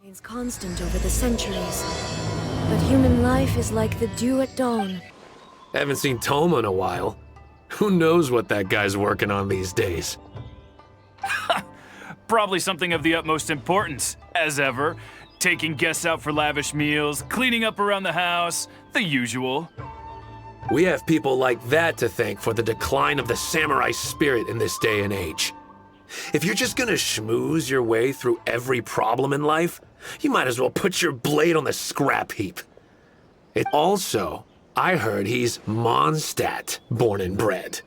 It's constant over the centuries. But human life is like the dew at dawn. Haven't seen Thoma in a while. Who knows what that guy's working on these days? Probably something of the utmost importance, as ever. Taking guests out for lavish meals, cleaning up around the house, the usual. We have people like that to thank for the decline of the samurai spirit in this day and age. If you're just gonna schmooze your way through every problem in life, you might as well put your blade on the scrap heap. It also, I heard he's Mondstadt, born and bred.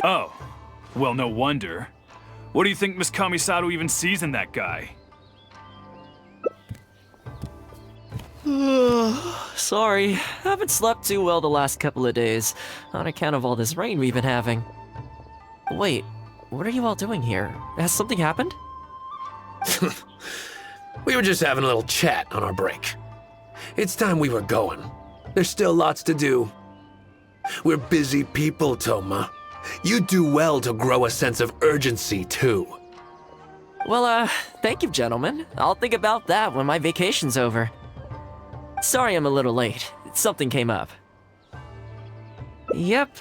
Oh, well, no wonder. What do you think Miss Kamisato even sees in that guy? Sorry, haven't slept too well the last couple of days, on account of all this rain we've been having. Wait, what are you all doing here? Has something happened? We were just having a little chat on our break. It's time we were going. There's still lots to do. We're busy people, Thoma. You do well to grow a sense of urgency, too. Well, thank you, gentlemen. I'll think about that when my vacation's over. Sorry I'm a little late. Something came up. Yep,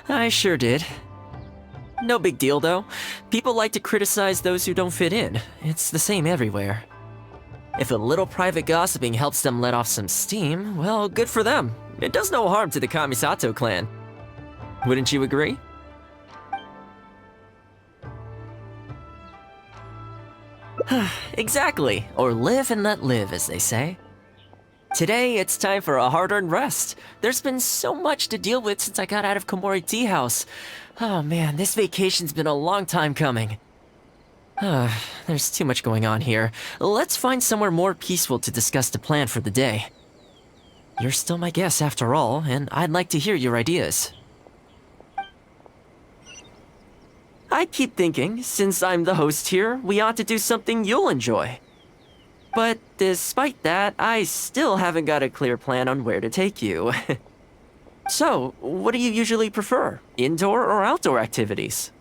I sure did. No big deal, though. People like to criticize those who don't fit in. It's the same everywhere. If a little private gossiping helps them let off some steam, well, good for them. It does no harm to the Kamisato clan. Wouldn't you agree? Exactly, or live and let live, as they say. Today, it's time for a hard-earned rest. There's been so much to deal with since I got out of Komori Tea House. Oh man, this vacation's been a long time coming. There's too much going on here. Let's find somewhere more peaceful to discuss the plan for the day. You're still my guest after all, and I'd like to hear your ideas. I keep thinking, since I'm the host here, we ought to do something you'll enjoy. But despite that, I still haven't got a clear plan on where to take you. So, what do you usually prefer? Indoor or outdoor activities?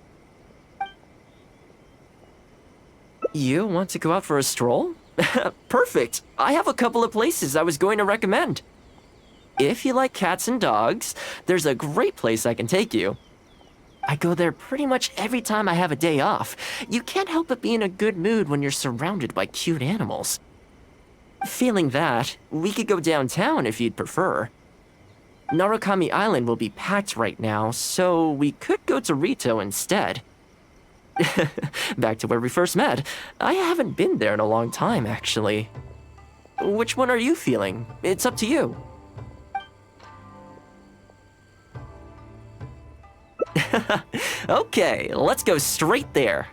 You want to go out for a stroll? Perfect! I have a couple of places I was going to recommend. If you like cats and dogs, there's a great place I can take you. I go there pretty much every time I have a day off. You can't help but be in a good mood when you're surrounded by cute animals. Failing that, we could go downtown if you'd prefer. Narukami Island will be packed right now, so we could go to Rito instead. Back to where we first met. I haven't been there in a long time, actually. Which one are you feeling? It's up to you. Okay, let's go straight there.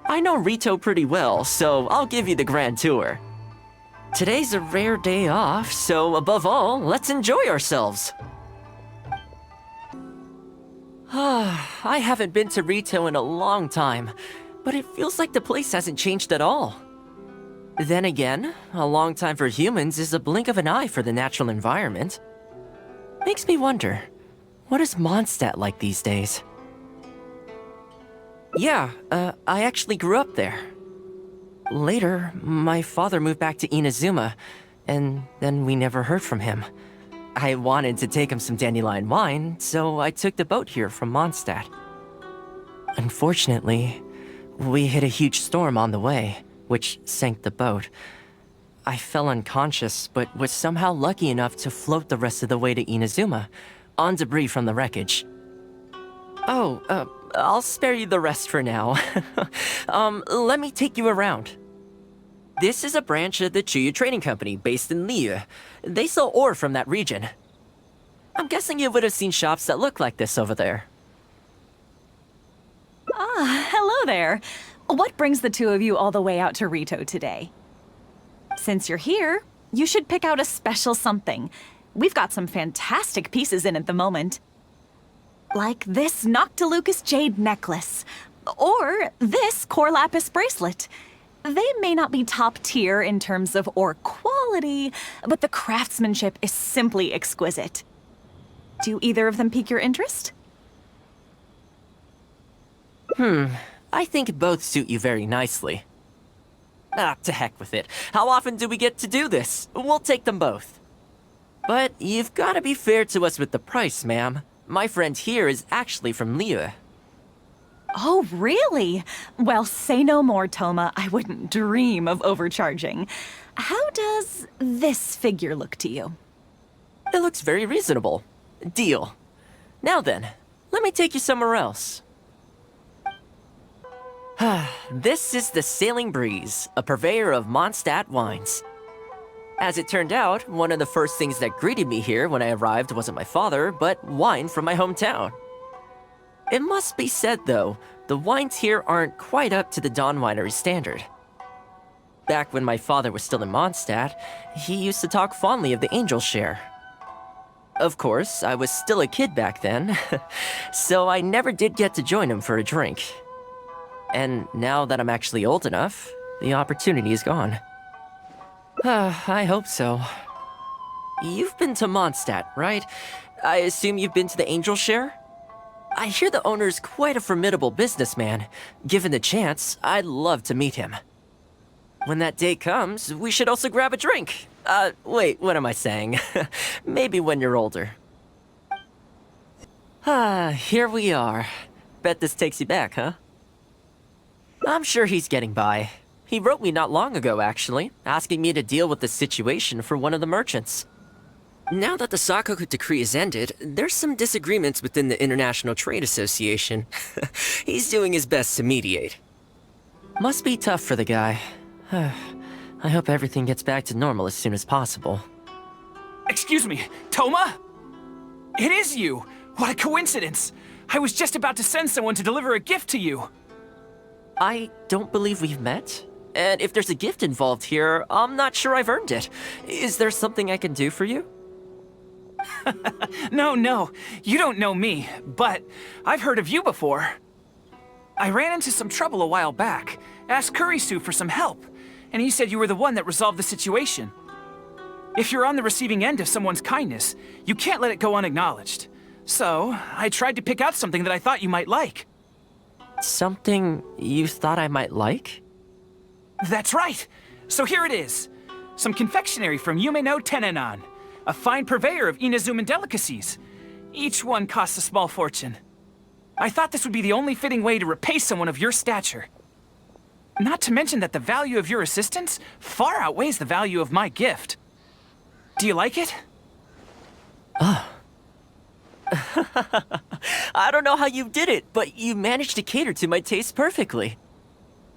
I know Rito pretty well, so I'll give you the grand tour. Today's a rare day off, so above all, let's enjoy ourselves. I haven't been to Rito in a long time, but it feels like the place hasn't changed at all. Then again, a long time for humans is a blink of an eye for the natural environment. Makes me wonder, what is Mondstadt like these days? Yeah, I actually grew up there. Later, my father moved back to Inazuma, and then we never heard from him. I wanted to take him some dandelion wine, so I took the boat here from Mondstadt. Unfortunately, we hit a huge storm on the way, which sank the boat. I fell unconscious, but was somehow lucky enough to float the rest of the way to Inazuma, on debris from the wreckage. Oh, I'll spare you the rest for now. Let me take you around. This is a branch of the Chuyu Trading Company based in Liu. They sell ore from that region. I'm guessing you would have seen shops that look like this over there. Ah, hello there. What brings the two of you all the way out to Rito today? Since you're here, you should pick out a special something. We've got some fantastic pieces in at the moment. Like this Noctilucus jade necklace, or this Core Lapis bracelet. They may not be top tier in terms of ore quality, but the craftsmanship is simply exquisite. Do either of them pique your interest? I think both suit you very nicely. Ah, to heck with it. How often do we get to do this? We'll take them both. But you've got to be fair to us with the price, ma'am. My friend here is actually from Liyue. Oh, really? Well, say no more, Thoma. I wouldn't dream of overcharging. How does this figure look to you? It looks very reasonable. Deal. Now then, let me take you somewhere else. This is the Sailing Breeze, a purveyor of Mondstadt wines. As it turned out, one of the first things that greeted me here when I arrived wasn't my father, but wine from my hometown. It must be said, though, the wines here aren't quite up to the Dawn Winery standard. Back when my father was still in Mondstadt, he used to talk fondly of the Angel Share. Of course, I was still a kid back then, so I never did get to join him for a drink. And now that I'm actually old enough, the opportunity is gone. I hope so. You've been to Mondstadt, right? I assume you've been to the Angel Share? I hear the owner's quite a formidable businessman. Given the chance, I'd love to meet him. When that day comes, we should also grab a drink. Wait, what am I saying? Maybe when you're older. Here we are. Bet this takes you back, huh? I'm sure he's getting by. He wrote me not long ago, actually, asking me to deal with the situation for one of the merchants. Now that the Sakoku decree is ended, there's some disagreements within the International Trade Association. He's doing his best to mediate. Must be tough for the guy. I hope everything gets back to normal as soon as possible. Excuse me, Thoma? It is you! What a coincidence! I was just about to send someone to deliver a gift to you. I don't believe we've met. And if there's a gift involved here, I'm not sure I've earned it. Is there something I can do for you? No, you don't know me, but I've heard of you before. I ran into some trouble a while back, asked Kurisu for some help, and he said you were the one that resolved the situation. If you're on the receiving end of someone's kindness, you can't let it go unacknowledged. So, I tried to pick out something that I thought you might like. Something you thought I might like? That's right! So here it is. Some confectionery from Yume no Tenenan, a fine purveyor of Inazuman delicacies. Each one costs a small fortune. I thought this would be the only fitting way to repay someone of your stature. Not to mention that the value of your assistance far outweighs the value of my gift. Do you like it? I don't know how you did it, but you managed to cater to my taste perfectly.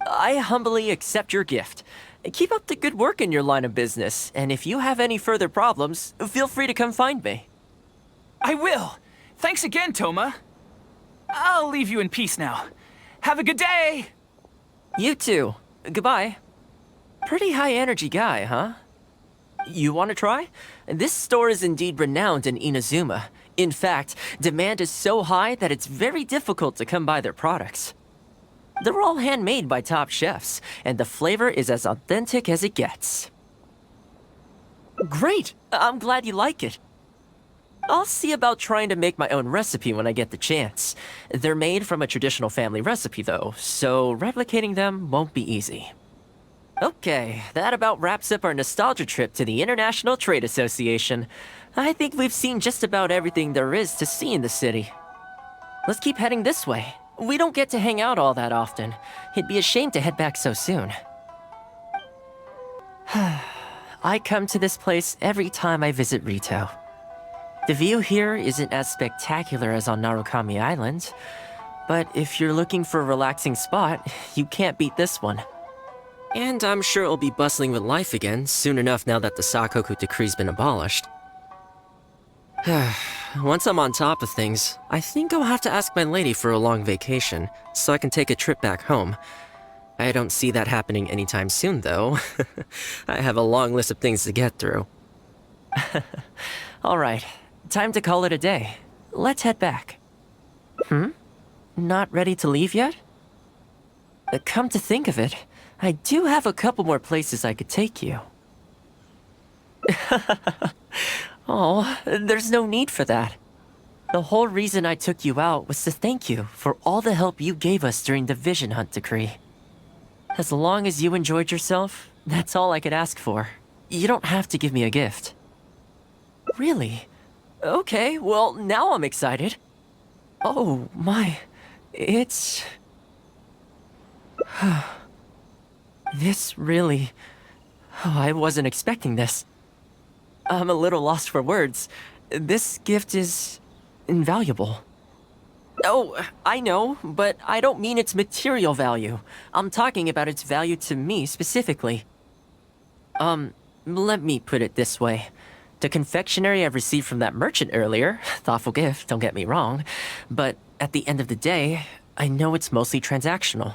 I humbly accept your gift. Keep up the good work in your line of business, and if you have any further problems, feel free to come find me. I will. Thanks again, Thoma. I'll leave you in peace now. Have a good day! You too. Goodbye. Pretty high energy guy, huh? You want to try? This store is indeed renowned in Inazuma. In fact, demand is so high that it's very difficult to come by their products. They're all handmade by top chefs, and the flavor is as authentic as it gets. Great! I'm glad you like it. I'll see about trying to make my own recipe when I get the chance. They're made from a traditional family recipe, though, so replicating them won't be easy. Okay, that about wraps up our nostalgia trip to the International Trade Association. I think we've seen just about everything there is to see in the city. Let's keep heading this way. We don't get to hang out all that often. It'd be a shame to head back so soon. I come to this place every time I visit Rito. The view here isn't as spectacular as on Narukami Island, but if you're looking for a relaxing spot, you can't beat this one. And I'm sure it'll be bustling with life again soon enough now that the Sakoku decree's been abolished. Once I'm on top of things, I think I'll have to ask my lady for a long vacation, so I can take a trip back home. I don't see that happening anytime soon, though. I have a long list of things to get through. Alright, time to call it a day. Let's head back. Not ready to leave yet? Come to think of it, I do have a couple more places I could take you. Oh, there's no need for that. The whole reason I took you out was to thank you for all the help you gave us during the Vision Hunt decree. As long as you enjoyed yourself, that's all I could ask for. You don't have to give me a gift. Really? Okay, well, now I'm excited. Oh, my. It's... This really... Oh, I wasn't expecting this. I'm a little lost for words. This gift is... invaluable. Oh, I know, but I don't mean its material value. I'm talking about its value to me specifically. Let me put it this way. The confectionery I received from that merchant earlier, thoughtful gift, don't get me wrong, but at the end of the day, I know it's mostly transactional.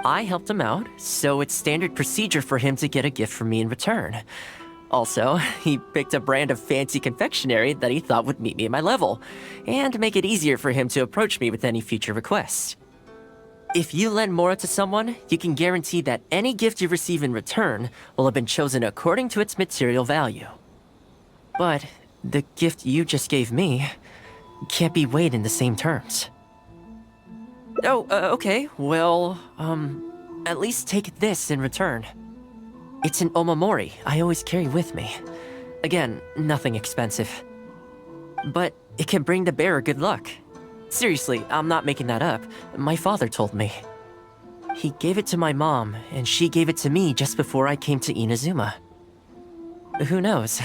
I helped him out, so it's standard procedure for him to get a gift from me in return. Also, he picked a brand of fancy confectionery that he thought would meet me at my level, and make it easier for him to approach me with any future requests. If you lend Mora to someone, you can guarantee that any gift you receive in return will have been chosen according to its material value. But the gift you just gave me can't be weighed in the same terms. Oh, okay, well, at least take this in return. It's an omamori I always carry with me. Again, nothing expensive. But it can bring the bearer good luck. Seriously, I'm not making that up. My father told me. He gave it to my mom, and she gave it to me just before I came to Inazuma. Who knows?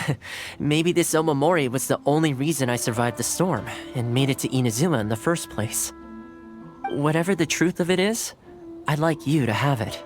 Maybe this omamori was the only reason I survived the storm and made it to Inazuma in the first place. Whatever the truth of it is, I'd like you to have it.